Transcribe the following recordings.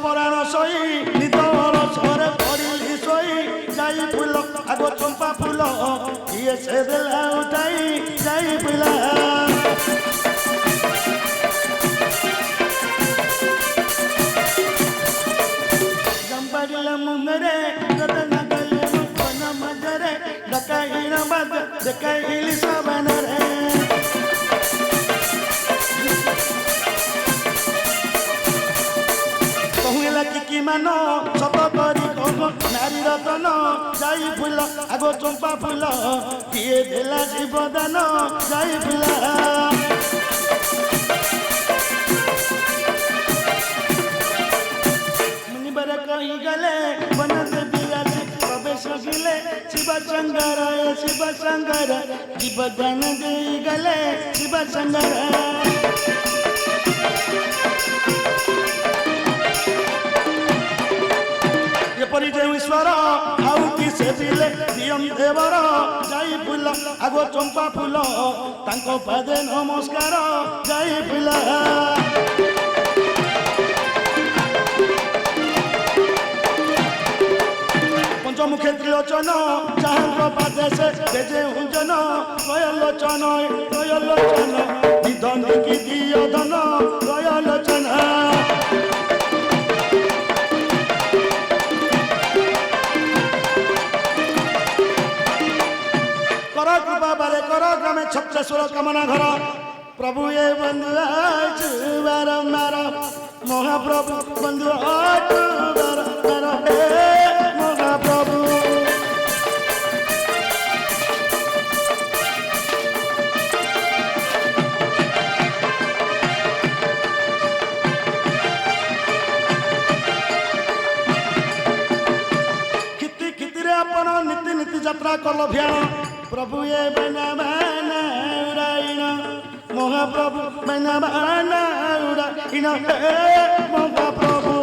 পরাণ সই নিতর সরে পড়িলি সই যাই ফুল আগো চম্পা ফুল ইয়ে সে দেলা উঠাই যাই ফুলা জম্পাড়িলা মুঙ্গরে রতনা গলে মুখন মজরে ডকাইনা বাদ দেখাইলি সবনরে কহিলা কি মানো সত করি কহ নারী রতন যাই ফুল আগো চম্পা ফুল কিয়ে দেলা জীবদান যাই ফুলা मुनिबर कही गले वन देवी आसे प्रवेश गिले शिव शंकर जीवदान दे गले शिव शंकर एपरी जे ईश्वर आउ कि से दिले दियम देवर जाई फूल आगो चंपा फूल तांको पादे नमस्कार जाई फूल पंचमुखे त्रिलोचन जहाँ पादे से बेजे हुंजन गयलोचन निधन की दियोधन गयलोचन कर कृपा बारे कर ग्रामे छत्रेश्वर कामना घर प्रभु ये बंधु बारंबार महाप्रभु बंधु बारंबार महाप्रभु किति किति रे आपण नीति नीति यात्रा कल भियान प्रभु ये बना बना उड़ाइन महाप्रभु बना बना उड़ाइन महाप्रभु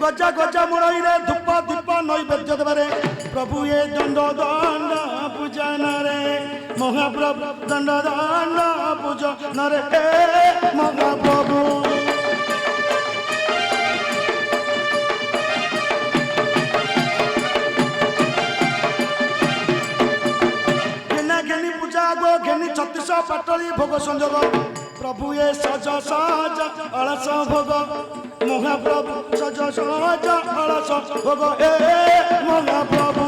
गजा गजा मुड़ई रे धूप दीप नैवेद्य देवारे प्रभु ये दंड दंड पूजन रे महाप्रभु दंड दंड पूजन रे महाप्रभु घेना घेनी पूजा गो घेनी 36 पाटली भोग संजोग प्रभु ये सज सज अलस भोग महाप्रभु सज सज अलस भोग ए महाप्रभु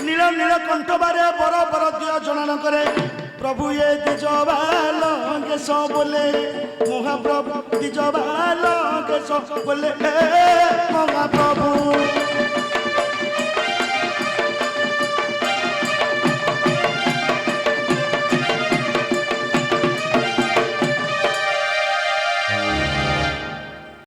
नील नील कंठ बारे बर बर दियो जन करे प्रभु ये दिज बाल केश बोले महाप्रभु दिज बाल केश बोले महाप्रभु